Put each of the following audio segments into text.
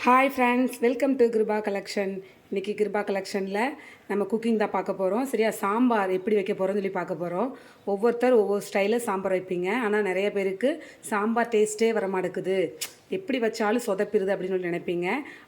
Hi friends, welcome to Kiruba collection. இன்றைக்கி கிருபா கலெக்ஷனில் நம்ம குக்கிங் தான் பார்க்க போகிறோம். சரியா, சாம்பார் எப்படி வைக்க போகிறோம்னு சொல்லி பார்க்க போகிறோம். ஒவ்வொருத்தர் ஒவ்வொரு ஸ்டைலில் சாம்பார் வைப்பீங்க. ஆனால் நிறைய பேருக்கு சாம்பார் டேஸ்ட்டே வர மாட்டேக்குது, எப்படி வச்சாலும் சொதப்பிடுது அப்படின்னு சொல்லி நினைப்பீங்க.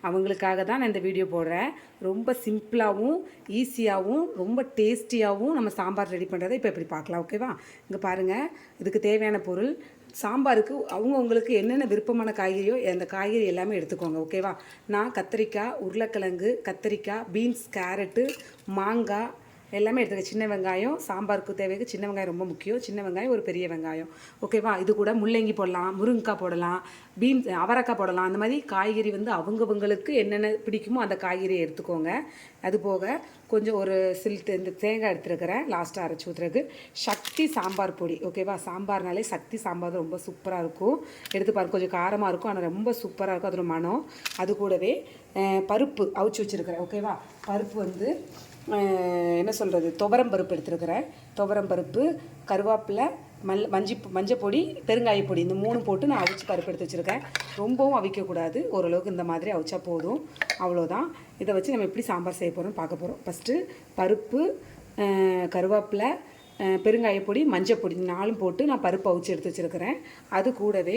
அவங்களுக்காக தான் நான் இந்த வீடியோ போடுறேன். ரொம்ப சிம்பிளாகவும் ஈஸியாகவும் ரொம்ப டேஸ்டியாகவும் நம்ம சாம்பார் ரெடி பண்ணுறதை இப்போ எப்படி பார்க்கலாம். ஓகேவா? இங்கே பாருங்கள், இதுக்கு தேவையான பொருள். சாம்பாருக்கு அவங்கவுங்களுக்கு என்னென்ன விருப்பமான காய்கறியோ அந்த காய்கறி எல்லாமே எடுத்துக்கோங்க. ஓகேவா? நான் கத்திரிக்காய், உருளைக்கிழங்கு, கத்திரிக்காய், பீன்ஸ், கேரட்டு, மாங்காய் எல்லாமே எடுத்துக்க. சின்ன வெங்காயம், சாம்பாருக்கு தேவைக்கு சின்ன வெங்காயம் ரொம்ப முக்கியம். சின்ன வெங்காயம், ஒரு பெரிய வெங்காயம். ஓகேவா? இது கூட முள்ளங்கி போடலாம், முருங்கைக்காய் போடலாம், பீன்ஸ், அவரைக்காய் போடலாம். அந்த மாதிரி காய்கறி அவங்கவுங்களுக்கு என்னென்ன பிடிக்குமோ அந்த காய்கறியை எடுத்துக்கோங்க. அது போக கொஞ்சம் ஒரு இந்த தேங்காய் எடுத்துருக்கிறேன் லாஸ்ட்டாக அரைச்சி ஊற்றுறதுக்கு. சக்தி சாம்பார் பொடி. ஓகேவா? சாம்பார்னாலே சக்தி சாம்பார் ரொம்ப சூப்பராக இருக்கும். எடுத்து பாருங்க, கொஞ்சம் காரமாக இருக்கும், ஆனால் ரொம்ப சூப்பராக இருக்கும் அதோட மனம். அது கூடவே பருப்பு அவிச்சு வச்சுருக்கிறேன். ஓகேவா? பருப்பு என்ன சொல்கிறது, துவரம் பருப்பு எடுத்துருக்கிறேன். துவரம் பருப்பு, கருவேப்பிலை, மஞ்சள் பொடி, பெருங்காய பொடி, இந்த 3 போட்டு நான் அவிச்சு பருப்பு எடுத்து வச்சுருக்கேன். ரொம்பவும் அவிக்கக்கூடாது, ஓரளவுக்கு இந்த மாதிரி அவிச்சா போதும். அவ்வளோதான். இதை வச்சு நம்ம எப்படி சாம்பார் செய்ய போகிறோம்னு பார்க்க போகிறோம். ஃபஸ்ட்டு பருப்பு, கருவேப்பிலை, பெருங்காய பொடி, மஞ்சள் பொடி 4 போட்டு நான் பருப்பு அவிச்சு எடுத்து வச்சுருக்கிறேன். அது கூடவே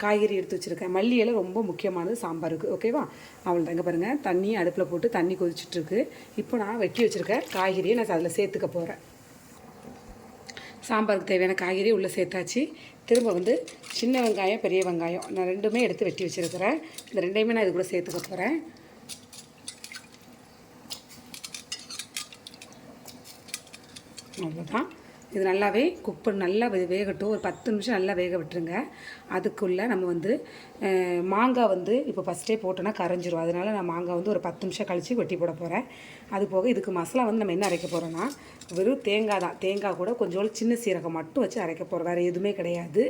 காய்கறி எடுத்து வச்சுருக்கேன். மல்லி இலை ரொம்ப முக்கியமானது சாம்பாருக்கு. ஓகேவா? அவ்வளோதான். இங்கே பாருங்கள், தண்ணி அடுப்பில் போட்டு தண்ணி கொதிச்சுட்ருக்கு. இப்போ நான் வெட்டி வச்சுருக்கேன் காய்கறியை நான் அதில் சேர்த்துக்க போகிறேன். சாம்பாருக்கு தேவையான காய்கறி உள்ளே சேர்த்தாச்சு. திரும்ப சின்ன வெங்காயம், பெரிய வெங்காயம் நான் 2மே எடுத்து வெட்டி வச்சுருக்கிறேன். இந்த 2யுமே நான் இது கூட சேர்த்துக்க போகிறேன். அவ்வளோதான். இது நல்லாவே குக் பண்ணி நல்லா வேகட்டும். ஒரு 10 நிமிஷம் நல்லா வேக விட்டுருங்க. அதுக்குள்ளே நம்ம மாங்காய் இப்போ ஃபஸ்ட்டே போட்டோன்னா கரைஞ்சிரும். அதனால் நான் மாங்காய் ஒரு 10 நிமிஷம் கழித்து வெட்டி போட போகிறேன். அது போக இதுக்கு மசாலா நம்ம என்ன அரைக்க போகிறோன்னா, வெறும் தேங்காய் தான். தேங்காய் கூட கொஞ்சோண்டு சின்ன சீரகம் மட்டும் வச்சு அரைக்க போகிறோம். வேறு எதுவுமே கிடையாது.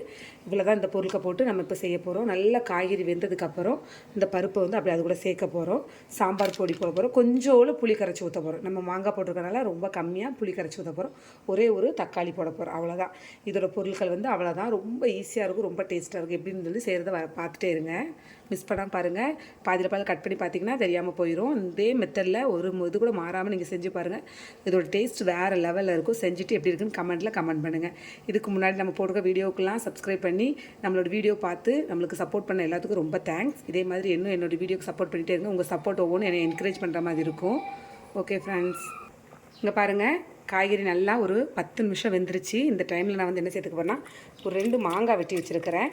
இவ்வளோ தான் இந்த பொருட்களை போட்டு நம்ம இப்போ செய்ய போகிறோம். நல்லா காய்கறி வெந்ததுக்கப்புறம் இந்த பருப்பை அப்படி அது கூட சேர்க்க போகிறோம். சாம்பார் பொடி போட போகிறோம். கொஞ்சோண்டு புளி கரைச்சி ஊற்ற போகிறோம். நம்ம மாங்காய் போட்டிருக்கனால ரொம்ப கம்மியாக புளி கரைச்சி ஊற்ற போகிறோம். ஒரே ஒரு தக்காளி போட போகிறோம். அவ்வளோதான். இதோட பொருட்கள் அவ்வளோதான். ரொம்ப ஈஸியாக இருக்கும், ரொம்ப டேஸ்ட்டாக இருக்கும். எப்படின்னு சொல்லி செய்கிறத பார்த்துட்டே இருங்க. மிஸ் பண்ணாமல் பாருங்கள். பாதியில் கட் பண்ணி பார்த்தீங்கன்னா தெரியாமல் போயிடும். இதே மெத்தடில் ஒரு இது கூட மாறாமல் நீங்கள் செஞ்சு பாருங்கள். இதோட டேஸ்ட் வேறு லெவலில் இருக்கும். செஞ்சுட்டு எப்படி இருக்குன்னு கமெண்ட் பண்ணுங்கள். இதுக்கு முன்னாடி நம்ம போடுற வீடியோக்கெல்லாம் சப்ஸ்கிரைப் பண்ணி நம்மளோட வீடியோ பார்த்து நம்மளுக்கு சப்போர்ட் பண்ண எல்லாத்துக்கும் ரொம்ப தேங்க்ஸ். இதே மாதிரி இன்னும் என்னோடய வீடியோக்கு சப்போர்ட் பண்ணிகிட்டே இருங்க. உங்கள் சப்போர்ட் ஒவ்வொன்றும் என்னை என்கரேஜ் பண்ணுற மாதிரி இருக்கும். ஓகே ஃப்ரெண்ட்ஸ், இங்கே பாருங்கள், காய்கறி நல்லா ஒரு 10 நிமிஷம் வெந்துருச்சு. இந்த டைமில் நான் என்ன சேர்த்துக்க போகிறேன்னா, ஒரு 2 மாங்காய் வெட்டி வச்சுருக்கிறேன்.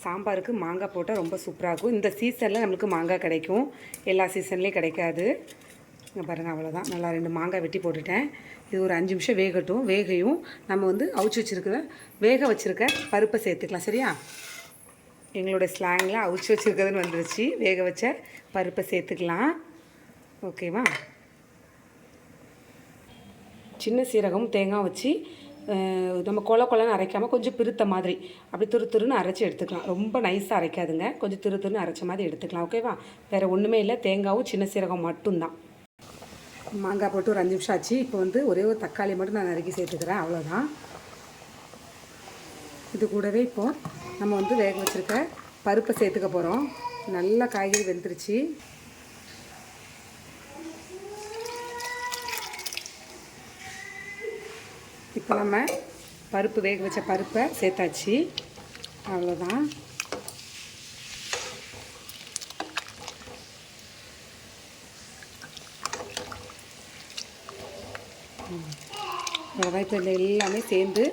சாம்பாருக்கு மாங்காய் போட்டால் ரொம்ப சூப்பராக இருக்கும். இந்த சீசனில் நம்மளுக்கு மாங்காய் கிடைக்கும், எல்லா சீசன்லேயும் கிடைக்காது. இங்கே பாருங்கள், அவ்வளோதான். நல்லா 2 மாங்காய் வெட்டி போட்டுட்டேன். இது ஒரு 5 நிமிஷம் வேகட்டும். வேகையும் நம்ம அவிச்சு வேக வச்சுருக்க பருப்பை சேர்த்துக்கலாம். சரியா? எங்களோட ஸ்லாங்கில் அவிச்சு வச்சுருக்கிறதுன்னு வந்துருச்சு. வேக வச்ச பருப்பை சேர்த்துக்கலாம். ஓகேவா? சின்ன சீரகம், தேங்காய் வச்சு நம்ம கொலன்னு அரைக்காமல் கொஞ்சம் பிறுத்த மாதிரி அப்படி துருன்னு அரைச்சி எடுத்துக்கலாம். ரொம்ப நைஸாக அரைக்காதுங்க, கொஞ்சம் துருன்னு அரைச்ச மாதிரி எடுத்துக்கலாம். ஓகேவா? வேறு ஒன்றுமே இல்லை, தேங்காயும் சின்ன சீரகம் மட்டும்தான். மாங்காய் போட்டு ஒரு 5 நிமிஷம் ஆச்சு. இப்போ ஒரே ஒரு தக்காளி மட்டும் நான் நறுக்கி சேர்த்துக்கிறேன். அவ்வளோதான். இது கூடவே இப்போது நம்ம வேக வச்சுருக்க பருப்பை சேர்த்துக்க போகிறோம். நல்லா காய்கறி வெந்துருச்சு. இப்போ நம்ம பருப்பு வேக வச்ச பருப்பை சேர்த்தாச்சு. அவ்வளோதான். அவ்வளோதான். இப்போ இந்த எல்லாமே சேர்ந்து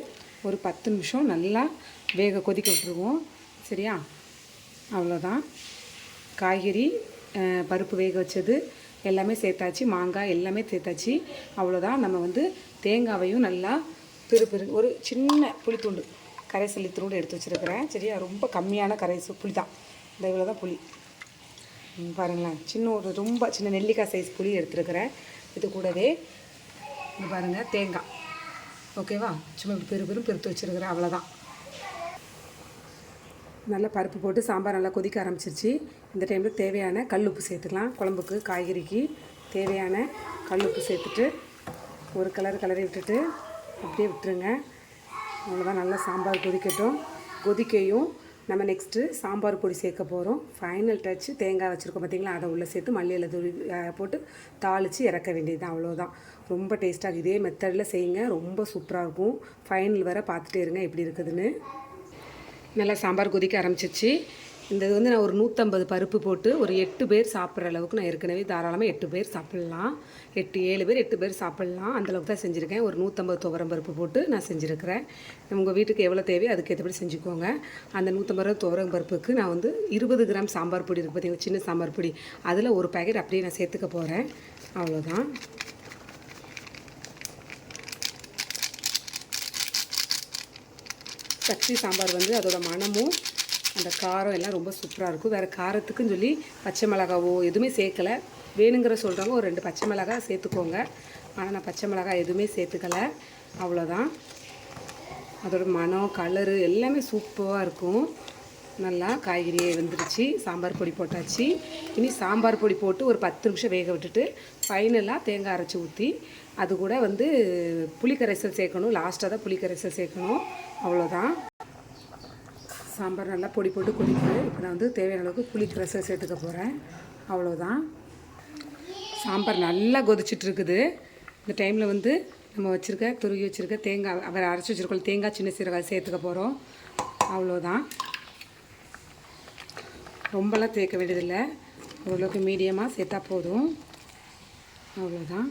ஒரு 10 நிமிஷம் நல்லா கொதிக்க விட்டுருவோம். சரியா? அவ்வளோதான். காய்கறி, பருப்பு வேக வச்சது எல்லாமே சேர்த்தாச்சு, மாங்காய் எல்லாமே சேர்த்தாச்சு. அவ்வளோதான். நம்ம தேங்காவையும் நல்லா ஒரு சின்ன புளித்துண்டு, கரைசல்லி தூண்டு எடுத்து வச்சுருக்கிறேன். சரியா? ரொம்ப கம்மியான புளி தான். இந்த இவ்வளோ தான் புளி. பாருங்களேன், ரொம்ப சின்ன நெல்லிக்காய் சைஸ் புளி எடுத்துருக்கிறேன். இது கூடவே இது பாருங்கள், தேங்காய். ஓகேவா? சும்மா இப்படி பெருத்து வச்சுருக்கிறேன். அவ்வளோதான். நல்லா பருப்பு போட்டு சாம்பார் நல்லா கொதிக்க ஆரம்பிச்சிருச்சு. இந்த டைமில் தேவையான கல்லுப்பு சேர்த்துக்கலாம். குழம்புக்கு, காய்கறிக்கு தேவையான கல்லுப்பு சேர்த்துட்டு ஒரு கிளறி விட்டுட்டு அப்படியே விட்டுருங்க. அவ்வளோதான். நல்லா சாம்பார் கொதிக்கட்டும். கொதிக்கையும் நம்ம நெக்ஸ்ட்டு சாம்பார் பொடி சேர்க்க போகிறோம். ஃபைனல் டச்சு தேங்காய் வச்சுருக்கோம் பார்த்தீங்களா, அதை உள்ளே சேர்த்து மல்லியில் தூவி போட்டு தாளித்து இறக்க வேண்டியது தான். அவ்வளோதான். ரொம்ப டேஸ்ட்டாக இதே மெத்தடில் செய்யுங்க, ரொம்ப சூப்பராக இருக்கும். ஃபைனல் வர பார்த்துட்டே இருங்க எப்படி இருக்குதுன்னு. நல்லா சாம்பார் கொதிக்க ஆரம்பிச்சிச்சு. இந்த இது வந்து நான் ஒரு 150 பருப்பு போட்டு ஒரு 8 பேர் சாப்பிட்ற அளவுக்கு நான் ஏற்கனவே தாராளமாக 8 பேர் சாப்பிட்லாம். 7 பேர் 8 பேர் சாப்பிட்லாம், அந்தளவுக்கு தான் செஞ்சுருக்கேன். ஒரு 150 துவரம் பருப்பு போட்டு நான் செஞ்சுருக்கிறேன். உங்கள் வீட்டுக்கு எவ்வளோ தேவையோ அதுக்கேற்றபடி செஞ்சுக்கோங்க. அந்த 150 துவரம் பருப்புக்கு நான் வந்து 20 கிராம் சாம்பார் பொடி இருக்குது பார்த்தீங்கன்னா, சின்ன சாம்பார் பொடி, அதில் ஒரு பேக்கெட் அப்படியே நான் சேர்த்துக்க போகிறேன். அவ்வளோதான். சக்தி சாம்பார் வந்து அதோட மணமும் அந்த காரம் எல்லாம் ரொம்ப சூப்பராக இருக்கும். வேறு காரத்துக்குன்னு சொல்லி பச்சை மிளகாவோ எதுவுமே சேர்க்கலை. வேணுங்கிற சொல்கிறவங்க ஒரு 2 பச்சை மிளகாய் சேர்த்துக்கோங்க. ஆனால் நான் பச்சை மிளகாய் எதுவுமே சேர்த்துக்கலை. அவ்வளோதான். அதோட மனம் கலரு எல்லாமே சூப்பராக இருக்கும். நல்லா காய்கறியே வெந்துருச்சு. சாம்பார் பொடி போட்டாச்சு. இனி சாம்பார் பொடி போட்டு ஒரு 10 நிமிஷம் வேக விட்டுட்டு ஃபைனலாக தேங்காய் அரைச்சி ஊற்றி அது கூட வந்து புளிக்கரைசல் சேர்க்கணும். லாஸ்ட்டாக தான் புளிக்கரைசல் சேர்க்கணும். அவ்வளோதான். சாம்பார் நல்லா பொடி போட்டு கொதிக்குது. இப்போ நான் வந்து தேவையான அளவுக்கு புளிக்கரைசல் சேர்த்துக்க போகிறேன். அவ்வளோதான். சாம்பார் நல்லா கொதிச்சிட்ருக்குது. இந்த டைமில் வந்து நம்ம துருவி வச்சுருக்க தேங்காய், அவரை அரைச்சி வச்சுருக்கோம் தேங்காய், சின்ன சீரகம் சேர்த்துக்க போகிறோம். அவ்வளோதான். ரொம்பலாம் சேர்க்க வேண்டியதில்லை, ஓரளவுக்கு மீடியமாக சேர்த்தா போதும். அவ்வளோதான்.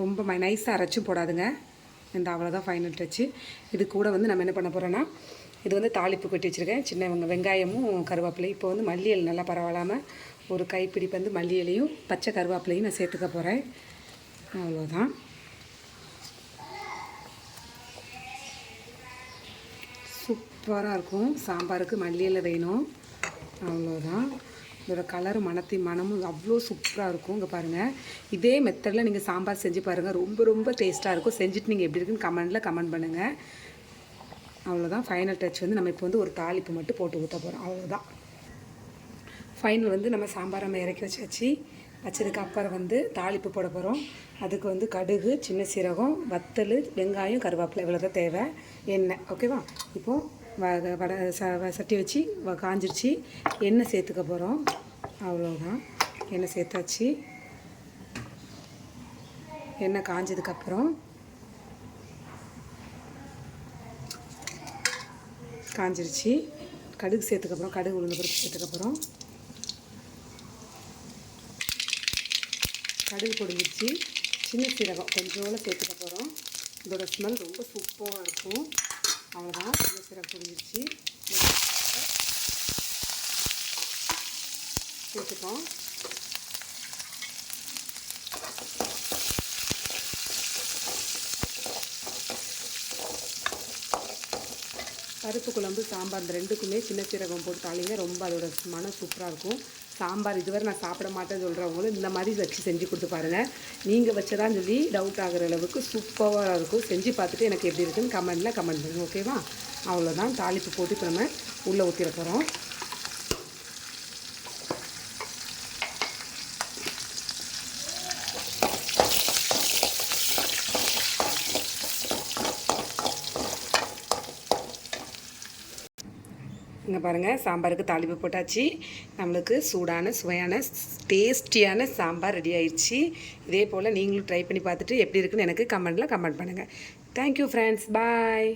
ரொம்ப நைஸாக அரைச்சும் போடாதுங்க. இந்த அவ்வளோதான் ஃபைனல் டச்சு. இது கூட வந்து நம்ம என்ன பண்ண போகிறோன்னா, இது வந்து தாளிப்பு கொட்டி வச்சுருக்கேன். சின்ன வெங்காயமும் கருவேப்பிலையும். இப்போ வந்து மல்லி இலை நல்லா பரவாயில்லாமல் ஒரு கைப்பிடி வந்து மல்லி இலையும் பச்சை கருவேப்பிலையும் நான் சேர்த்துக்க போகிறேன். அவ்வளோதான். சூப்பராக இருக்கும். சாம்பாருக்கு மல்லி இலை வேணும். அவ்வளோதான். இதோட கலரும் மனமும் அவ்வளோ சூப்பராக இருக்கும். இங்கே பாருங்கள், இதே மெத்தடில் நீங்கள் சாம்பார் செஞ்சு பாருங்கள், ரொம்ப ரொம்ப டேஸ்ட்டாக இருக்கும். செஞ்சுட்டு நீங்கள் எப்படி இருக்குன்னு கமெண்ட் பண்ணுங்கள். அவ்வளோதான். ஃபைனல் டச் வந்து நம்ம இப்போ வந்து ஒரு தாளிப்பு மட்டும் போட்டு ஊற்ற போகிறோம். அவ்வளோதான். ஃபைனல் வந்து நம்ம சாம்பார் நம்ம இறக்கி வச்சாச்சு. வச்சதுக்கு அப்புறம் வந்து தாளிப்பு போட போகிறோம். அதுக்கு வந்து கடுகு, சின்ன சீரகம், வத்தல், வெங்காயம், கருவேப்பிலை இவ்வளோ தான் தேவை. எண்ணெய். ஓகேவா? இப்போது சட்டி வச்சு காஞ்சிருச்சு. எண்ணெய் சேர்த்துக்க போகிறோம். அவ்வளோதான். எண்ணெய் சேர்த்தாச்சு. எண்ணெய் காஞ்சதுக்கப்புறம் காஞ்சிருச்சு. கடுகு சேர்த்துக்கப்புறம் கடுகு உளுந்து பருப்பு சேர்த்துக்கப்புறம் கடுகு பொடிஞ்சிருச்சு. சின்ன சீரகம் கொஞ்சோட சேர்த்துக்க போகிறோம். இதோட ஸ்மெல் ரொம்ப சூப்பராக இருக்கும். அவ்வளோதான். சின்ன சீரகம் பொடிஞ்சிருச்சு. சேர்த்துப்போம். பருப்பு குழம்பு, சாம்பார் இந்த ரெண்டுக்குமே சின்ன சீரகம் போட்டு தாளிங்க. ரொம்ப அதோட மனம் சூப்பராக இருக்கும். சாம்பார் இதுவரை நான் சாப்பிட மாட்டேன்னு சொல்கிறவங்களும் இந்த மாதிரி வச்சு செஞ்சு கொடுத்து பாருங்கள். நீங்கள் வச்சதான்னு சொல்லி டவுட் ஆகிற அளவுக்கு சூப்பராக இருக்கும். செஞ்சு பார்த்துட்டு எனக்கு எப்படி இருக்குன்னு கமெண்ட் பண்ணுங்கள். ஓகேவா? அவ்வளோதான். தாளிப்பு போட்டு இப்போ நம்ம உள்ளே ஊற்றிட போகிறோம். இங்கே பாருங்கள், சாம்பாருக்கு தாளிப்பு போட்டாச்சு. நம்மளுக்கு சூடான சுவையான டேஸ்டியான சாம்பார் ரெடி ஆயிடுச்சு. இதே போல் நீங்களும் ட்ரை பண்ணி பார்த்துட்டு எப்படி இருக்குன்னு எனக்கு கமெண்ட் பண்ணுங்கள். Thank you friends. பாய்.